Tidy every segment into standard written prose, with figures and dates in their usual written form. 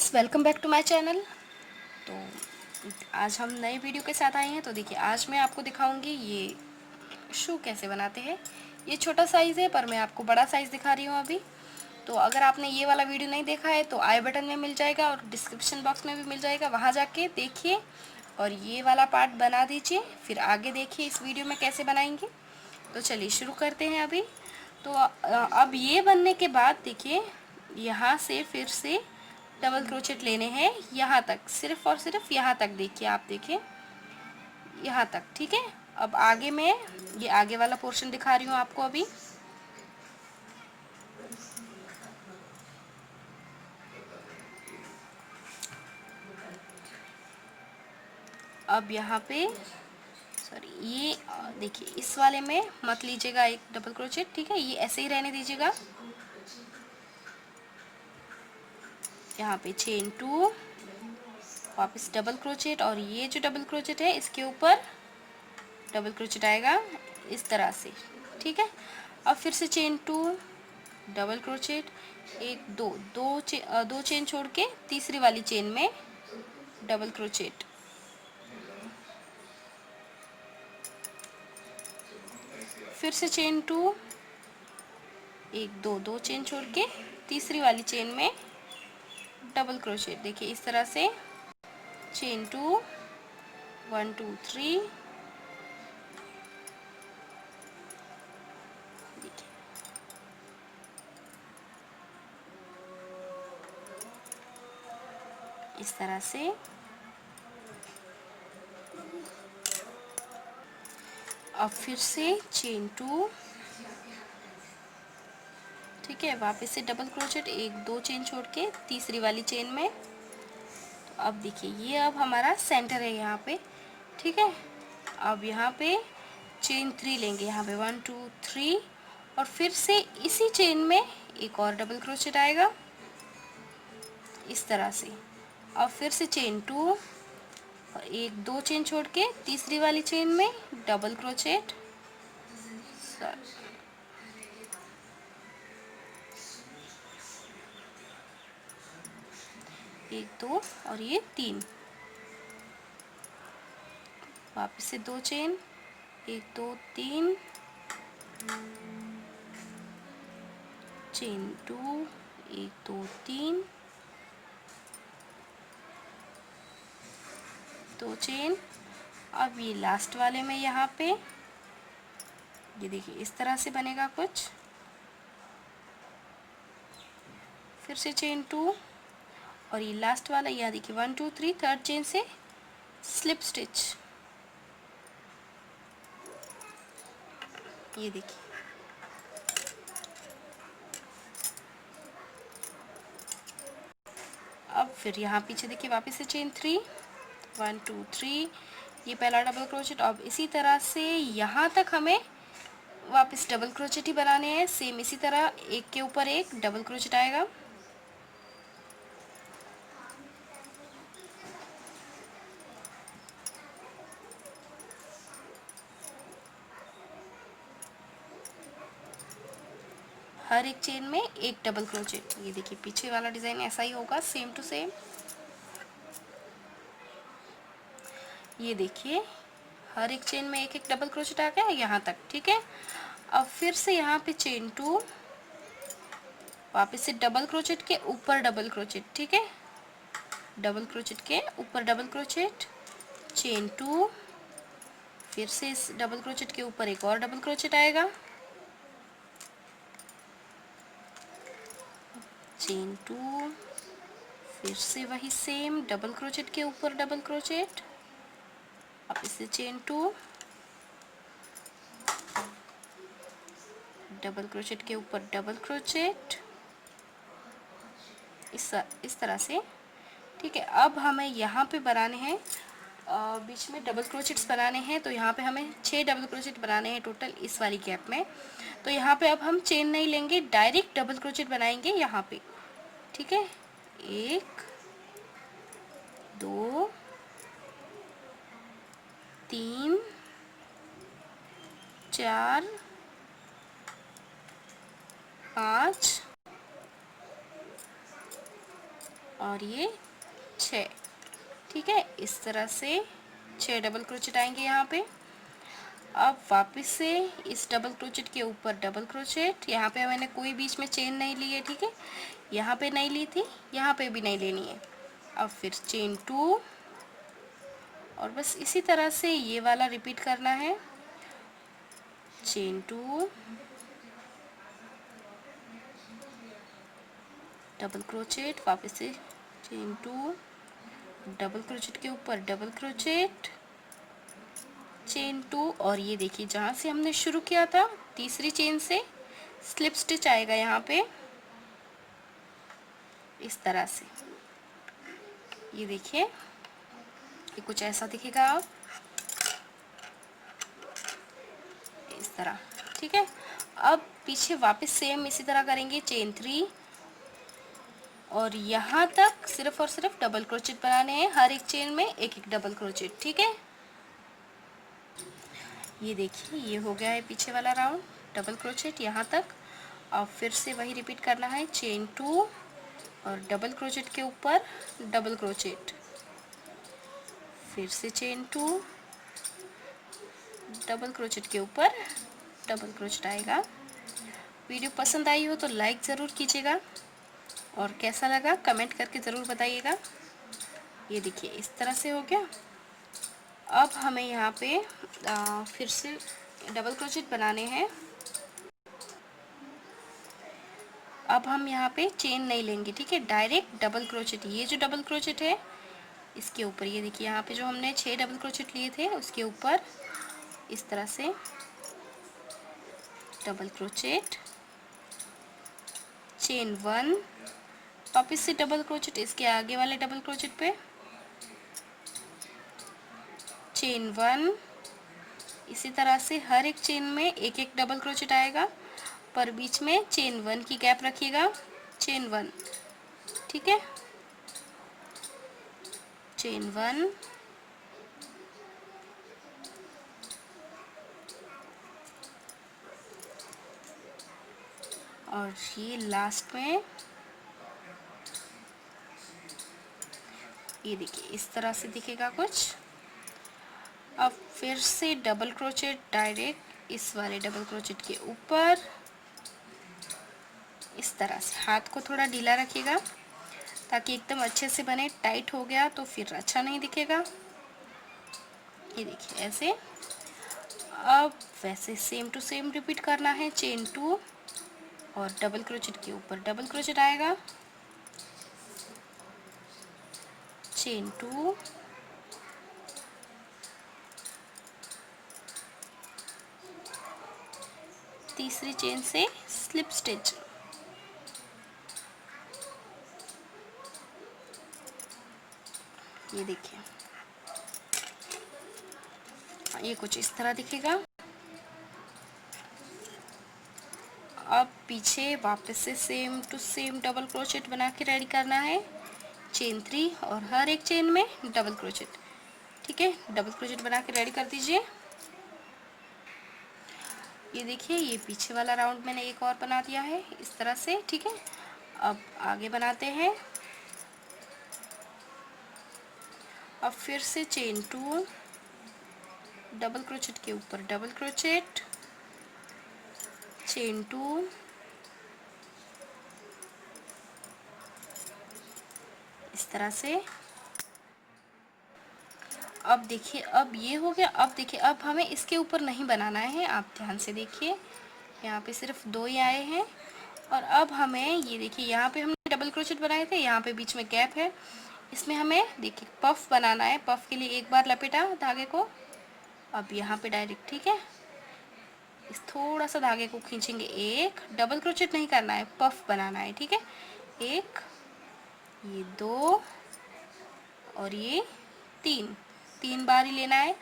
Friends, welcome back to my channel. तो आज हम नए वीडियो के साथ आए हैं। तो देखिए, आज मैं आपको दिखाऊंगी ये शू कैसे बनाते हैं। ये छोटा साइज़ है पर मैं आपको बड़ा साइज़ दिखा रही हूँ अभी। तो अगर आपने ये वाला वीडियो नहीं देखा है तो आई बटन में मिल जाएगा और डिस्क्रिप्शन बॉक्स में भी मिल जाएगा, वहाँ जाके देखिए और ये वाला पार्ट बना दीजिए। फिर आगे देखिए इस वीडियो में कैसे बनाएंगे। तो चलिए शुरू करते हैं अभी। तो अब ये बनने के बाद देखिए, यहाँ से फिर से डबल क्रोचेट लेने हैं यहाँ तक, सिर्फ और सिर्फ यहाँ तक। देखिए, आप देखिए यहाँ तक, ठीक है। अब आगे मैं ये आगे वाला पोर्शन दिखा रही हूँ आपको अभी। अब यहाँ पे सॉरी, ये देखिए, इस वाले में मत लीजिएगा एक डबल क्रोचेट, ठीक है। ये ऐसे ही रहने दीजिएगा। यहाँ पे चेन 2, वापस डबल क्रोचेट, और ये जो डबल क्रोचेट है इसके ऊपर डबल क्रोचेट आएगा इस तरह से, ठीक है। अब फिर से चेन 2, डबल क्रोचेट, एक दो चेन छोड़ के तीसरी वाली चेन में डबल क्रोचेट, फिर से चेन 2, दो चेन छोड़ के तीसरी वाली चेन में डबल क्रोचेट। देखिए इस तरह से चेन 2, 1 2 3, देखिए इस तरह से। अब फिर से चेन 2, ठीक है, वापस से डबल क्रोचेट, दो चेन छोड़ के तीसरी वाली चेन में। तो अब देखिए, ये अब हमारा सेंटर है यहाँ पे, ठीक है। अब यहाँ पे चेन 3 लेंगे, यहाँ पे 1 2 3, और फिर से इसी चेन में एक और डबल क्रोचेट आएगा इस तरह से। अब फिर से चेन 2, और दो चेन छोड़ के तीसरी वाली चेन में डबल क्रोचेट, एक दो और ये 3, वापस से दो चेन, 1 2 3, चेन 2, 1 2 3, दो चेन। अब ये लास्ट वाले में यहाँ पे ये देखिए इस तरह से बनेगा कुछ। फिर से चेन 2, और ये लास्ट वाला, यहाँ देखिए 1 2 3, थर्ड चेन से स्लिप स्टिच, ये देखिए। अब फिर यहाँ पीछे देखिए वापस से चेन 3, 1 2 3, ये पहला डबल क्रोचेट। अब इसी तरह से यहाँ तक हमें वापस डबल क्रोचेट ही बनाने हैं, सेम इसी तरह एक के ऊपर एक डबल क्रोचेट आएगा। हर एक चेन में एक डबल क्रोचेट। ये देखिए पीछे वाला डिजाइन ऐसा ही होगा, सेम टू सेम। ये देखिए हर एक चेन में एक एक डबल क्रोचेट आ गया यहाँ तक, ठीक है। अब फिर से यहाँ पे चेन 2, वापस से डबल क्रोचेट के ऊपर डबल क्रोचेट, ठीक है। डबल क्रोचेट के ऊपर डबल क्रोचेट, चेन 2, फिर से इस डबल क्रोचेट के ऊपर एक और डबल क्रोचेट आएगा, चेन 2, फिर से वही सेम डबल क्रोचेट के ऊपर डबल क्रोचेट, अब इसे चेन 2, डबल क्रोचेट के ऊपर डबल क्रोचेट, इस तरह से, ठीक है। अब हमें यहाँ पे बनाने हैं बीच में डबल क्रोचेट्स बनाने हैं। तो यहाँ पे हमें 6 डबल क्रोचेट बनाने हैं टोटल इस वाली गैप में। तो यहाँ पे अब हम चेन नहीं लेंगे, डायरेक्ट डबल क्रोचेट बनाएंगे यहाँ पे, ठीक है। 1 2 3 4 5 और ये 6। ठीक है, इस तरह से 6 डबल क्रोचेट आएंगे यहाँ पे। अब वापस से इस डबल क्रोचेट के ऊपर डबल क्रोचेट, यहाँ पे मैंने कोई बीच में चेन नहीं ली है। ठीक है, यहाँ पे नहीं ली थी, यहाँ पे भी नहीं लेनी है। अब फिर चेन 2 और बस इसी तरह से ये वाला रिपीट करना है। चेन 2 डबल क्रोचेट, वापस से चेन 2 डबल क्रोचेट के ऊपर डबल क्रोचेट, चेन 2 और ये देखिए जहाँ से हमने शुरू किया था तीसरी चेन से स्लिप स्टिच आएगा यहाँ पे इस तरह से। ये देखिए, ये कुछ ऐसा दिखेगा आप इस तरह। ठीक है, अब पीछे वापस सेम इसी तरह करेंगे। चेन 3 और यहाँ तक सिर्फ और सिर्फ डबल क्रोचेट बनाने हैं, हर एक चेन में एक एक डबल क्रोचेट। ठीक है, ये देखिए ये हो गया है पीछे वाला राउंड, डबल क्रोचेट यहाँ तक। अब फिर से वही रिपीट करना है। चेन 2 और डबल क्रोचेट के ऊपर डबल क्रोचेट, फिर से चेन 2 डबल क्रोचेट के ऊपर डबल क्रोचेट आएगा। वीडियो पसंद आई हो तो लाइक ज़रूर कीजिएगा और कैसा लगा कमेंट करके ज़रूर बताइएगा। ये देखिए इस तरह से हो गया। अब हमें यहाँ पे फिर से डबल क्रोचेट बनाने हैं। अब हम यहाँ पे चेन नहीं लेंगे। ठीक है, डायरेक्ट डबल क्रोचेट। ये जो डबल क्रोचेट है इसके ऊपर, ये देखिए यहाँ पे जो हमने 6 डबल क्रोचेट लिए थे उसके ऊपर इस तरह से डबल क्रोचेट, चेन 1, वापस से डबल क्रोचेट इसके आगे वाले डबल क्रोचेट पे, चेन 1। इसी तरह से हर एक चेन में एक एक डबल क्रोचेट आएगा, पर बीच में चेन 1 की गैप रखिएगा। चेन 1, ठीक है, चेन 1, और ये लास्ट में ये देखिए इस तरह से दिखेगा कुछ। अब फिर से डबल क्रोचेट डायरेक्ट इस वाले डबल क्रोचेट के ऊपर इस तरह से। हाथ को थोड़ा ढीला रखिएगा ताकि एकदम अच्छे से बने। टाइट हो गया तो फिर अच्छा नहीं दिखेगा। ये देखिए ऐसे। अब वैसे सेम टू सेम रिपीट करना है। चेन 2 और डबल क्रोचेट के ऊपर डबल क्रोचेट आएगा, चेन 2, तीसरी चेन से स्लिप स्टिच, ये देखिए ये कुछ इस तरह दिखेगा। अब पीछे वापस से same to same double crochet बना के रेडी करना है। चेन 3 और हर एक चेन में डबल क्रोचेट। ठीक है, डबल क्रोचेट बना के रेडी कर दीजिए। ये देखिए ये पीछे वाला राउंड मैंने एक और बना दिया है इस तरह से। ठीक है, अब आगे बनाते हैं। अब फिर से चेन 2, डबल क्रोचेट के ऊपर डबल क्रोचेट, चेन 2, इस तरह से। अब देखिए अब ये हो गया। अब देखिए अब हमें इसके ऊपर नहीं बनाना है, आप ध्यान से देखिए यहाँ पे सिर्फ 2 ही आए हैं। और अब हमें ये देखिए यहाँ पे हमने डबल क्रोचेट बनाए थे, यहाँ पे बीच में गैप है, इसमें हमें देखिए पफ बनाना है। पफ के लिए एक बार लपेटा धागे को, अब यहाँ पे डायरेक्ट। ठीक है, इस थोड़ा सा धागे को खींचेंगे, एक डबल क्रोचेट नहीं करना है, पफ बनाना है। ठीक है, एक, ये 2 और ये 3, 3 बार ही लेना है।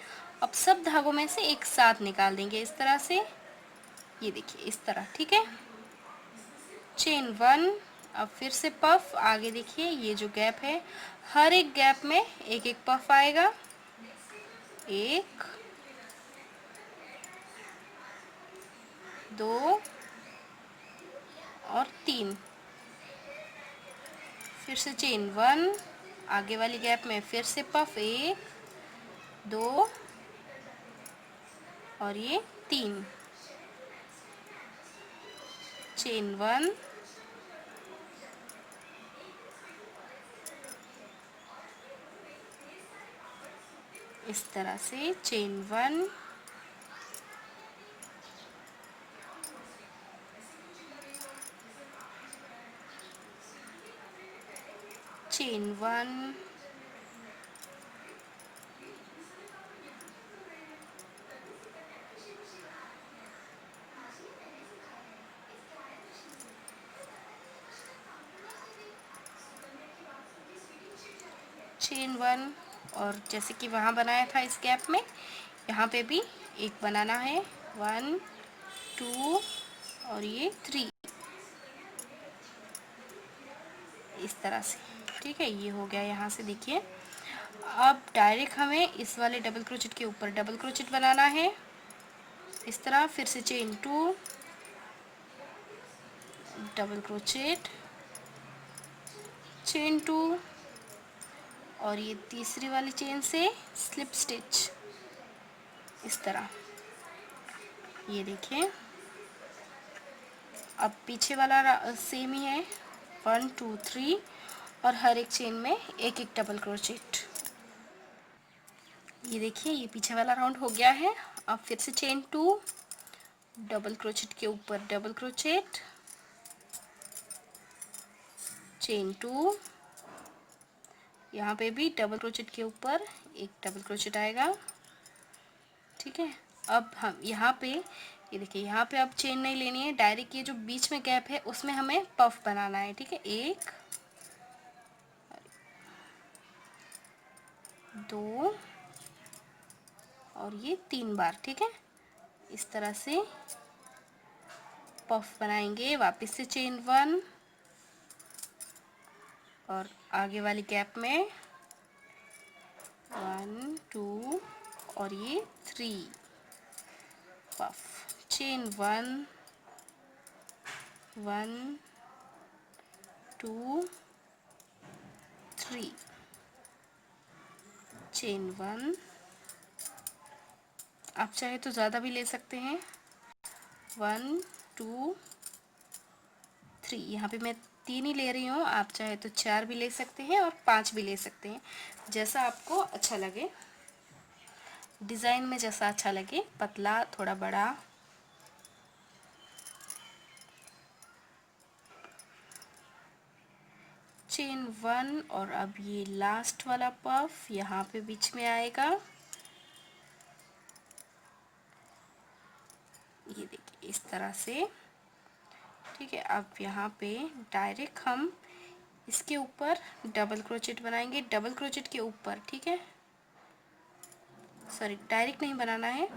अब सब धागों में से एक साथ निकाल देंगे इस तरह से। ये देखिए इस तरह। ठीक है, चेन 1। अब फिर से पफ। आगे देखिए ये जो गैप है, हर एक गैप में एक एक पफ आएगा, 1, 2 और 3, फिर से चेन 1, आगे वाली गैप में फिर से पफ 1 2 और ये 3, चेन 1, इस तरह से चेन 1, चेन 1, चेन 1, और जैसे कि वहाँ बनाया था इस गैप में, यहाँ पे भी एक बनाना है, 1 2 और ये 3, इस तरह से। ठीक है, ये हो गया यहाँ से। देखिए अब डायरेक्ट हमें इस वाले डबल क्रोचेट के ऊपर डबल क्रोचेट बनाना है, इस तरह। फिर से चेन 2, डबल क्रोचेट, चेन 2 और ये तीसरी वाली चेन से स्लिप स्टिच, इस तरह। ये देखिए अब पीछे वाला सेम ही है, 1 2 3 और हर एक चेन में एक एक डबल क्रोचेट। ये देखिए ये पीछे वाला राउंड हो गया है। अब फिर से चेन 2, डबल क्रोचेट के ऊपर डबल क्रोचेट, चेन 2, यहाँ पे भी डबल क्रोचेट के ऊपर एक डबल क्रोचेट आएगा। ठीक है, अब हम यहाँ पे ये देखिए यहाँ पे अब चेन नहीं लेनी है, डायरेक्ट ये जो बीच में गैप है उसमें हमें पफ बनाना है। ठीक है, 1 2 और ये 3 बार। ठीक है, इस तरह से पफ बनाएंगे। वापस से चेन 1 और आगे वाली गैप में 1 2 और ये 3 पफ, चेन 1 1 2 3, चेन 1, आप चाहे तो ज़्यादा भी ले सकते हैं, 1 2 3। यहाँ पे मैं 3 ही ले रही हूँ, आप चाहे तो 4 भी ले सकते हैं और 5 भी ले सकते हैं, जैसा आपको अच्छा लगे, डिज़ाइन में जैसा अच्छा लगे, पतला थोड़ा बड़ा। चेन 1 और अब ये लास्ट वाला पफ यहाँ पे बीच में आएगा। ये देखिए इस तरह से। ठीक है, अब यहाँ पे डायरेक्ट हम इसके ऊपर डबल क्रोचेट बनाएंगे, डबल क्रोचेट के ऊपर। ठीक है, सॉरी डायरेक्ट नहीं बनाना है,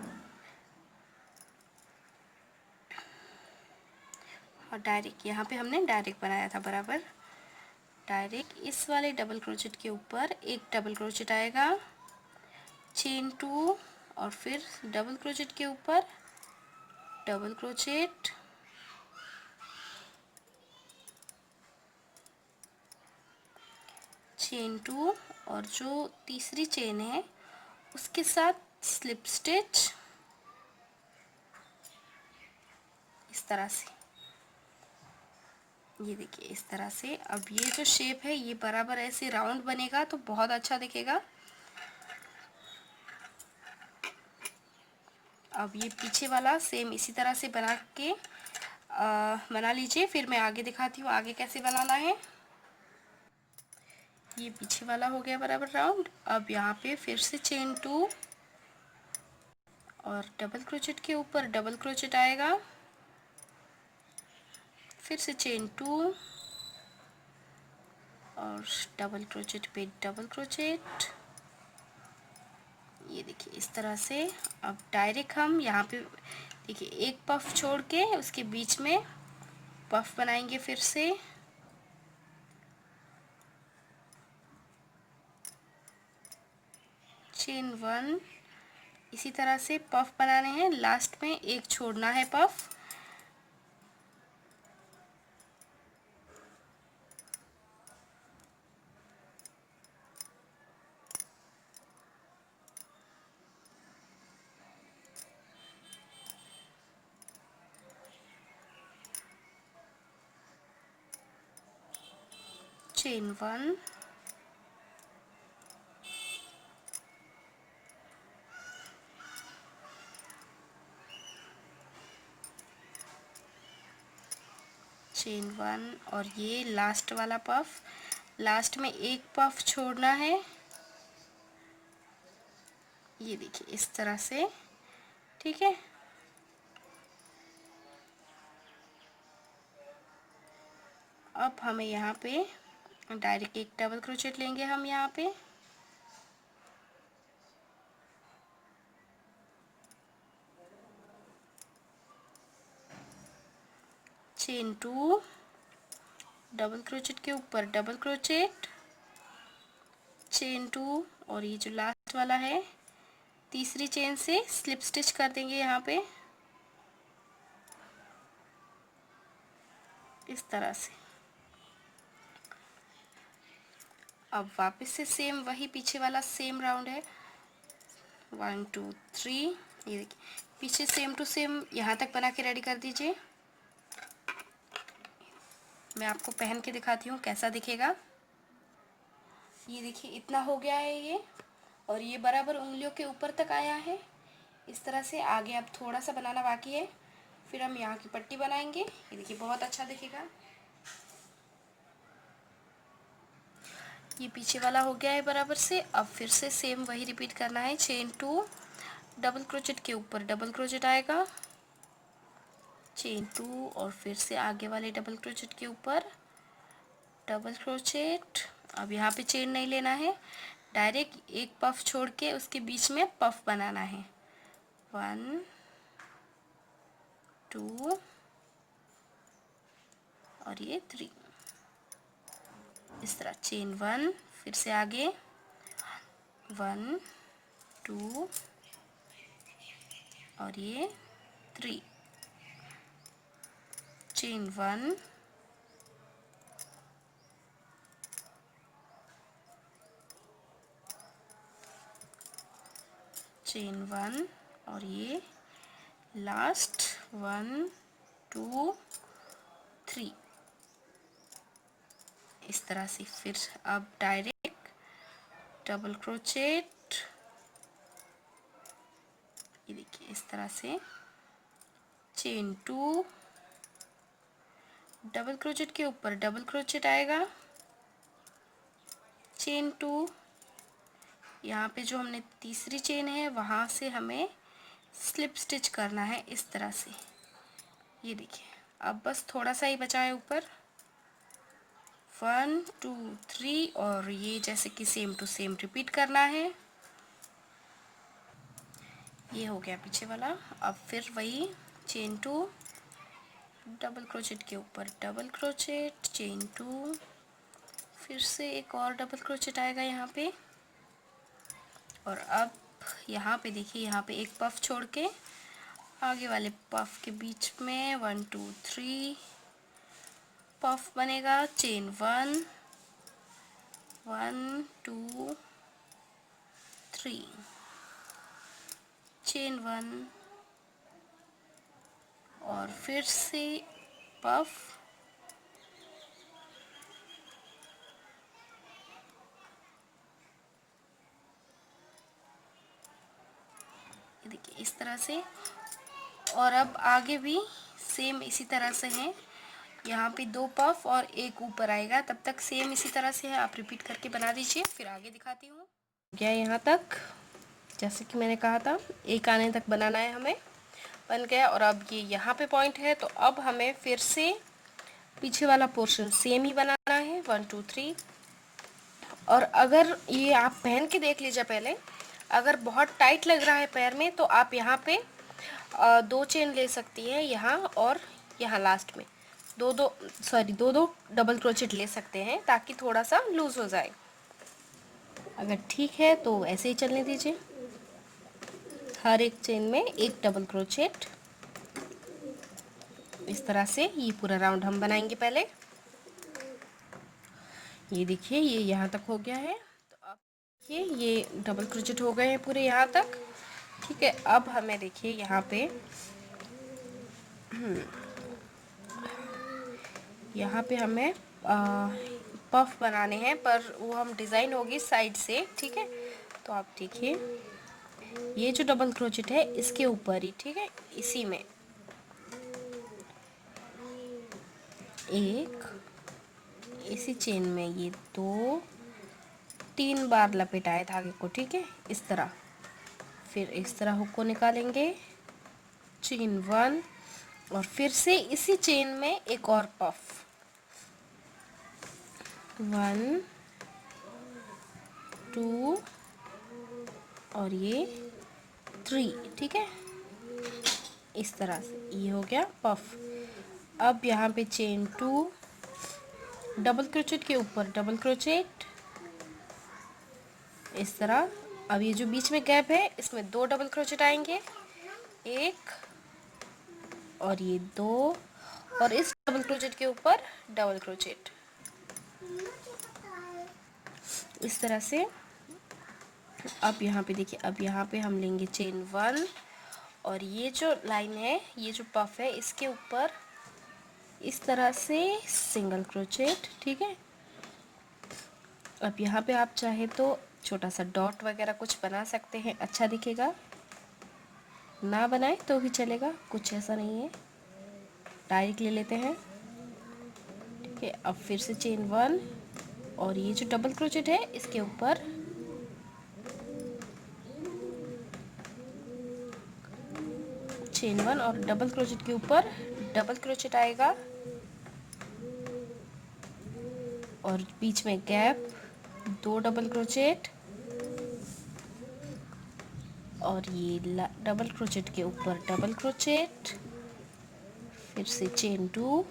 और डायरेक्ट यहाँ पे हमने डायरेक्ट बनाया था बराबर। डायरेक्ट इस वाले डबल क्रोचेट के ऊपर एक डबल क्रोचेट आएगा, चेन 2 और फिर डबल क्रोचेट के ऊपर डबल क्रोचेट, चेन 2 और जो तीसरी चेन है उसके साथ स्लिप स्टिच, इस तरह से। ये देखिए इस तरह से। अब ये जो शेप है ये बराबर ऐसे राउंड बनेगा तो बहुत अच्छा दिखेगा। अब ये पीछे वाला सेम इसी तरह से बना के बना लीजिए, फिर मैं आगे दिखाती हूँ आगे कैसे बनाना है। ये पीछे वाला हो गया बराबर राउंड। अब यहाँ पे फिर से चेन 2 और डबल क्रोचेट के ऊपर डबल क्रोचेट आएगा, फिर से चेन 2 और डबल क्रोचेट पे डबल क्रोचेट। ये देखिए इस तरह से। अब डायरेक्ट हम यहाँ पे देखिए एक पफ छोड़ के उसके बीच में पफ बनाएंगे, फिर से चेन 1, इसी तरह से पफ बनाने हैं, लास्ट में एक छोड़ना है पफ। चेन 1, चेन 1 और ये लास्ट वाला पफ, लास्ट में एक पफ छोड़ना है। ये देखिए इस तरह से, ठीक है। अब हमें यहाँ पे डायरेक्ट एक डबल क्रोचेट लेंगे हम यहाँ पे, चेन 2, डबल क्रोचेट के ऊपर डबल क्रोचेट, चेन 2 और ये जो लास्ट वाला है तीसरी चेन से स्लिप स्टिच कर देंगे यहाँ पे इस तरह से। अब वापस से सेम वही पीछे वाला सेम राउंड है, 1 2 3। ये देखिए पीछे सेम टू सेम यहाँ तक बना के रेडी कर दीजिए। मैं आपको पहन के दिखाती हूँ कैसा दिखेगा। ये देखिए इतना हो गया है ये, और ये बराबर उंगलियों के ऊपर तक आया है इस तरह से। आगे अब थोड़ा सा बनाना बाकी है, फिर हम यहाँ की पट्टी बनाएंगे। ये देखिए बहुत अच्छा दिखेगा। ये पीछे वाला हो गया है बराबर से। अब फिर से सेम वही रिपीट करना है, चेन 2, डबल क्रोचेट के ऊपर डबल क्रोचेट आएगा, चेन 2 और फिर से आगे वाले डबल क्रोचेट के ऊपर डबल क्रोचेट। अब यहाँ पे चेन नहीं लेना है, डायरेक्ट एक पफ छोड़ के उसके बीच में पफ बनाना है, 1 2 और ये 3 इस तरह। चेन 1, फिर से आगे 1 2 और ये 3, चेन 1 चेन 1 और ये लास्ट 1 2 3 इस तरह से। फिर अब डायरेक्ट डबल क्रोचेट, ये देखिए इस तरह से, चेन 2, डबल क्रोचेट के ऊपर डबल क्रोचेट आएगा, चेन 2, यहाँ पे जो हमने तीसरी चेन है वहाँ से हमें स्लिप स्टिच करना है इस तरह से। ये देखिए अब बस थोड़ा सा ही बचा है ऊपर, 1 2 3 और ये जैसे कि सेम टू सेम रिपीट करना है। ये हो गया पीछे वाला। अब फिर वही चेन 2, डबल क्रोचेट के ऊपर डबल क्रोचेट, चेन 2, फिर से एक और डबल क्रोचेट आएगा यहाँ पे। और अब यहाँ पे देखिए, यहाँ पे एक पफ छोड़ के आगे वाले पफ के बीच में 1 2 3 पफ बनेगा, चेन 1 1 2 3, चेन 1 और फिर से पफ, देखिए इस तरह से। और अब आगे भी सेम इसी तरह से है, यहाँ पे 2 पफ और एक ऊपर आएगा, तब तक सेम इसी तरह से है। आप रिपीट करके बना दीजिए, फिर आगे दिखाती हूँ। क्या यहाँ तक जैसे कि मैंने कहा था एक आने तक बनाना है हमें, बन गया। और अब ये यहाँ पे पॉइंट है, तो अब हमें फिर से पीछे वाला पोर्शन सेम ही बनाना है, 1 2 3। और अगर ये आप पहन के देख लीजिए पहले, अगर बहुत टाइट लग रहा है पैर में तो आप यहाँ पे 2 चेन ले सकती है, यहाँ और यहाँ लास्ट में दो दो डबल क्रोचेट ले सकते हैं, ताकि थोड़ा सा लूज हो जाए। अगर ठीक है तो ऐसे ही चलने दीजिए, हर एक चेन में एक डबल क्रोचेट इस तरह से। ये पूरा राउंड हम बनाएंगे पहले। ये देखिए ये यहाँ तक हो गया है, तो अब देखिए ये डबल क्रोचेट हो गए हैं पूरे यहाँ तक, ठीक है। अब हमें देखिए यहाँ पे हमें पफ बनाने हैं, पर वो हम डिज़ाइन होगी साइड से, ठीक है। तो आप देखिए, ये जो डबल क्रोचेट है इसके ऊपर ही, ठीक है, इसी में एक, इसी चेन में ये 2 3 बार लपेटाए धागे को, ठीक है, इस तरह। फिर इस तरह हुक को निकालेंगे, चेन 1, और फिर से इसी चेन में एक और पफ, 1 2 और ये 3, ठीक है, इस तरह से ये हो गया पफ। अब यहाँ पे चेन 2, डबल क्रोचेट के ऊपर डबल क्रोचेट, इस तरह। अब ये जो बीच में गैप है इसमें 2 डबल क्रोचेट आएंगे, एक और ये 2, और इस डबल क्रोचेट के ऊपर डबल क्रोचेट, इस तरह से। अब यहाँ पे देखिए, अब यहाँ पे हम लेंगे चेन 1, और ये जो लाइन है, ये जो पफ है, इसके ऊपर इस तरह से सिंगल क्रोचेट, ठीक है। अब यहाँ पे आप चाहे तो छोटा सा डॉट वगैरह कुछ बना सकते हैं, अच्छा दिखेगा, ना बनाए तो भी चलेगा, कुछ ऐसा नहीं है, डायरेक्ट ले लेते हैं, ठीक है। अब फिर से चेन 1, और ये जो डबल क्रोचेट है इसके ऊपर चेन 1 और डबल क्रोचेट के ऊपर डबल क्रोचेट आएगा, और बीच में गैप, 2 डबल क्रोचेट, और ये डबल क्रोचेट के ऊपर डबल क्रोचेट, फिर से चेन 2,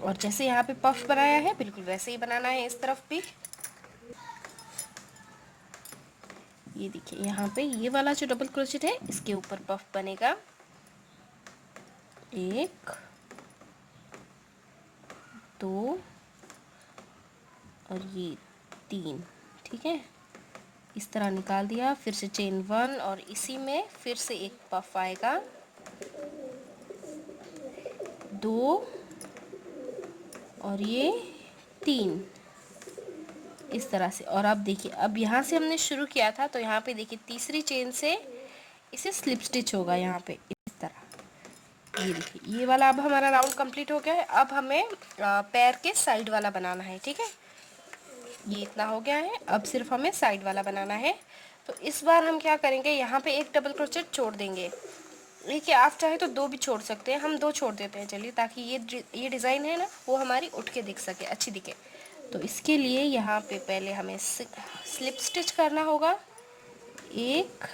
और जैसे यहाँ पे पफ बनाया है बिल्कुल वैसे ही बनाना है इस तरफ भी। ये देखिए, यहाँ पे ये वाला जो डबल क्रोचेट है इसके ऊपर पफ बनेगा, 1 2 और ये 3, ठीक है, इस तरह निकाल दिया। फिर से चेन 1, और इसी में फिर से एक पफ आएगा, 2 और ये 3, इस तरह से। और अब देखिए, अब यहाँ से हमने शुरू किया था, तो यहाँ पे देखिए तीसरी चेन से इसे स्लिप स्टिच होगा यहाँ पे, इस तरह। ये देखिए, ये वाला अब हमारा राउंड कंप्लीट हो गया है। अब हमें पैर के साइड वाला बनाना है, ठीक है, ये इतना हो गया है। अब सिर्फ हमें साइड वाला बनाना है। तो इस बार हम क्या करेंगे, यहाँ पे एक डबल क्रोचेट छोड़ देंगे, ठीक है, आप चाहे तो 2 भी छोड़ सकते हैं, हम 2 छोड़ देते हैं, चलिए, ताकि ये डिज़ाइन है ना वो हमारी उठ के दिख सके, अच्छी दिखे। तो इसके लिए यहाँ पे पहले हमें स्लिप स्टिच करना होगा, 1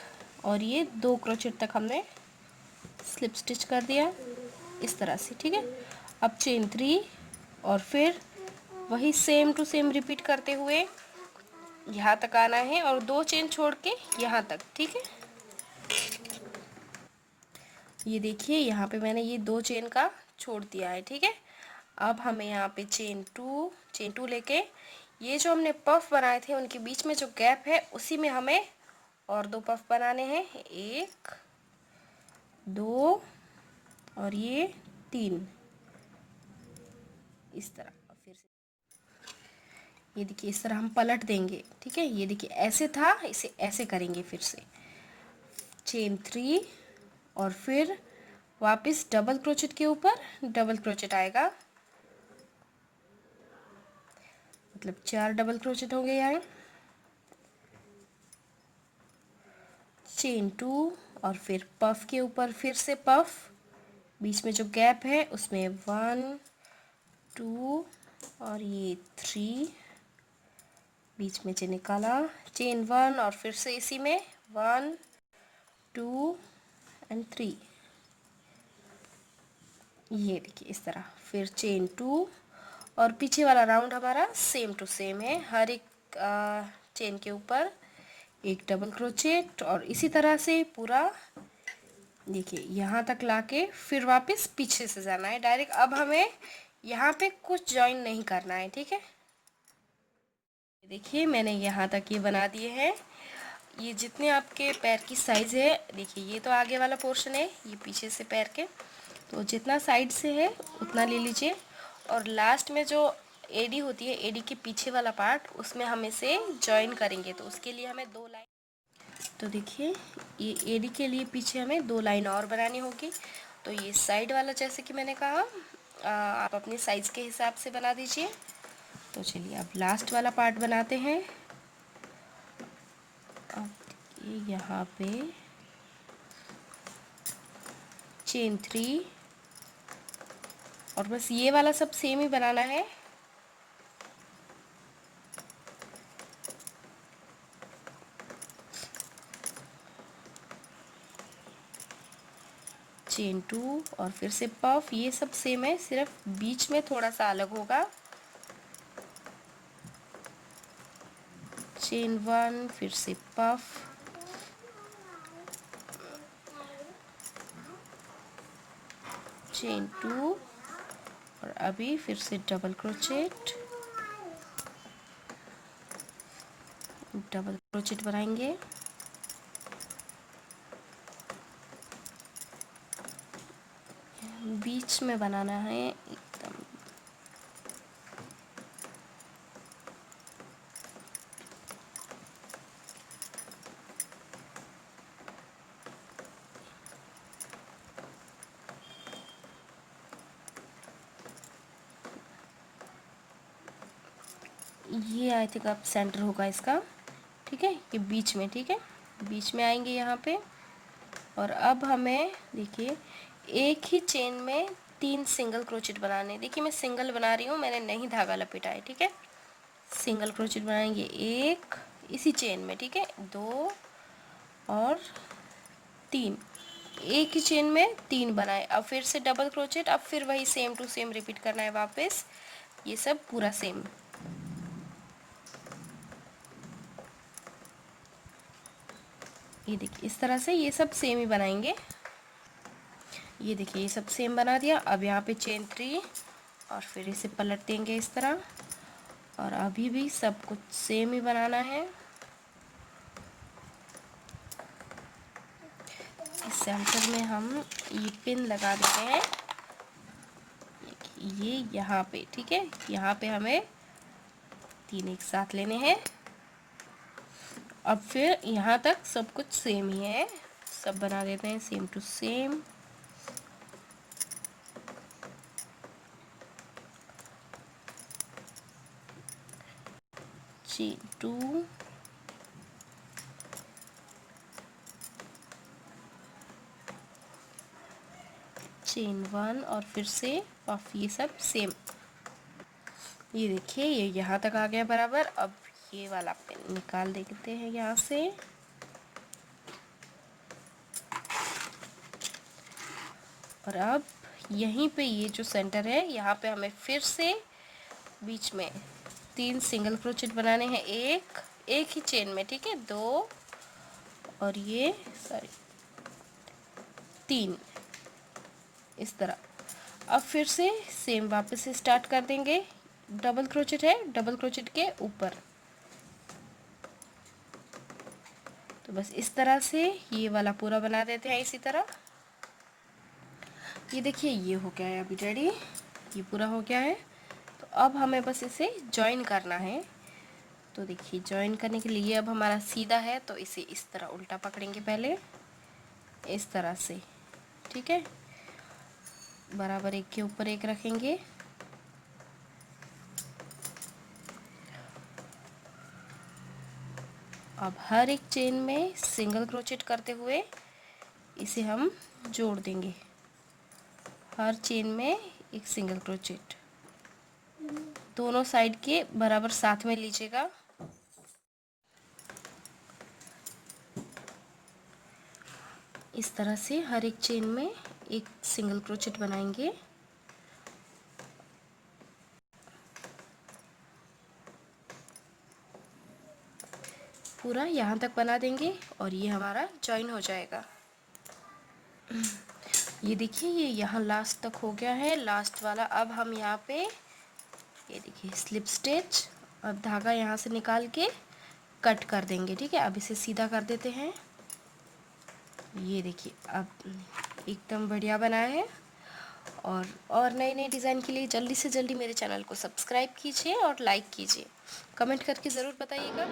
और ये 2 क्रोचेट तक हमने स्लिप स्टिच कर दिया, इस तरह से, ठीक है। अब चेन 3, और फिर वही सेम टू सेम रिपीट करते हुए यहाँ तक आना है, और 2 चेन छोड़ के यहाँ तक, ठीक है। ये देखिए, यहाँ पे मैंने ये 2 चेन का छोड़ दिया है, ठीक है। अब हमें यहाँ पे चेन 2 लेके ये जो हमने पफ बनाए थे उनके बीच में जो गैप है उसी में हमें और 2 पफ बनाने हैं, 1 2 और ये 3, इस तरह। फिर से ये देखिए, इस तरह हम पलट देंगे, ठीक है। ये देखिए, ऐसे था, इसे ऐसे करेंगे, फिर से चेन 3, और फिर वापस डबल क्रोचेट के ऊपर डबल क्रोचेट आएगा, मतलब 4 डबल क्रोचेट होंगे यहाँ। चेन 2, और फिर पफ के ऊपर फिर से पफ, बीच में जो गैप है उसमें 1 2 और ये 3, बीच में से निकाला, चेन 1, और फिर से इसी में 1 2 एंड 3, ये देखिए इस तरह। फिर चेन 2, और पीछे वाला राउंड हमारा सेम टू सेम है, हर एक चेन के ऊपर एक डबल क्रोचेट, और इसी तरह से पूरा देखिए यहाँ तक लाके फिर वापस पीछे से जाना है डायरेक्ट। अब हमें यहाँ पे कुछ जॉइन नहीं करना है, ठीक है। देखिए, मैंने यहाँ तक ये बना दिए हैं। ये जितने आपके पैर की साइज़ है, देखिए ये तो आगे वाला पोर्शन है, ये पीछे से पैर के, तो जितना साइड से है उतना ले लीजिए। और लास्ट में जो एडी होती है, एडी के पीछे वाला पार्ट, उसमें हम इसे जॉइन करेंगे। तो उसके लिए हमें 2 लाइन, तो देखिए ये एडी के लिए पीछे हमें 2 लाइन और बनानी होगी। तो ये साइड वाला जैसे कि मैंने कहा आप अपनी साइज़ के हिसाब से बना दीजिए। तो चलिए अब लास्ट वाला पार्ट बनाते हैं। अब ये यहाँ पे चेन 3 और बस ये वाला सब सेम ही बनाना है। चेन 2 और फिर से पफ, ये सब सेम है, सिर्फ बीच में थोड़ा सा अलग होगा। चेन 1 फिर से पफ, चेन 2 और अभी फिर से डबल क्रोचेट, डबल क्रोचेट बनाएंगे। बीच में बनाना है एकदम। ये आई थिंक अब सेंटर होगा इसका, ठीक है, ये बीच में, ठीक है, बीच में आएंगे यहाँ पे। और अब हमें देखिए एक ही चेन में 3 सिंगल क्रोचेट बनाने। देखिए मैं सिंगल बना रही हूँ, मैंने नहीं धागा लपेटा है, ठीक है। सिंगल क्रोचेट बनाएंगे एक इसी चेन में, ठीक है, 2 और 3, एक ही चेन में 3 बनाए। अब फिर से डबल क्रोचेट, अब फिर वही सेम टू सेम रिपीट करना है वापस, ये सब पूरा सेम। ये देखिए इस तरह से ये सब सेम ही बनाएंगे। ये देखिए ये सब सेम बना दिया। अब यहाँ पे चेन 3 और फिर इसे पलट देंगे इस तरह, और अभी भी सब कुछ सेम ही बनाना है। इस सेंटर में हम ये पिन लगा देते हैं, ये यहाँ पे, ठीक है, यहाँ पे हमें 3 एक साथ लेने हैं। अब फिर यहाँ तक सब कुछ सेम ही है, सब बना देते हैं same to same. Chain 2 chain 1 और फिर से पफ, ये सब सेम। ये देखिए ये यहाँ तक आ गया बराबर। अब ये वाला पिन निकाल देते हैं यहाँ से, और अब यहीं पे ये जो सेंटर है यहाँ पे हमें फिर से बीच में 3 सिंगल क्रोचेट बनाने हैं, एक ही चेन में, ठीक है, 2 और ये सॉरी 3 इस तरह। अब फिर से सेम वापस से स्टार्ट कर देंगे। डबल क्रोचेट है, डबल क्रोचेट के ऊपर। तो बस इस तरह से ये वाला पूरा बना देते हैं इसी तरह। ये देखिए ये हो गया है अभी रेडी, ये पूरा हो गया है। तो अब हमें बस इसे जॉइन करना है। तो देखिए जॉइन करने के लिए अब हमारा सीधा है, तो इसे इस तरह उल्टा पकड़ेंगे पहले, इस तरह से, ठीक है, बराबर एक के ऊपर एक रखेंगे। अब हर एक चेन में सिंगल क्रोचेट करते हुए इसे हम जोड़ देंगे, हर चेन में एक सिंगल क्रोचेट, दोनों साइड के बराबर साथ में लीजिएगा। इस तरह से हर एक चेन में एक सिंगल क्रोचेट बनाएंगे। पूरा यहाँ तक बना देंगे और ये हमारा जॉइन हो जाएगा। ये देखिए ये यहाँ लास्ट तक हो गया है, लास्ट वाला। अब हम यहाँ पे ये देखिए स्लिप स्टिच, अब धागा यहाँ से निकाल के कट कर देंगे, ठीक है। अब इसे सीधा कर देते हैं। ये देखिए अब एकदम बढ़िया बना है। और नए नए डिज़ाइन के लिए जल्दी से जल्दी मेरे चैनल को सब्सक्राइब कीजिए और लाइक कीजिए। कमेंट करके ज़रूर बताइएगा।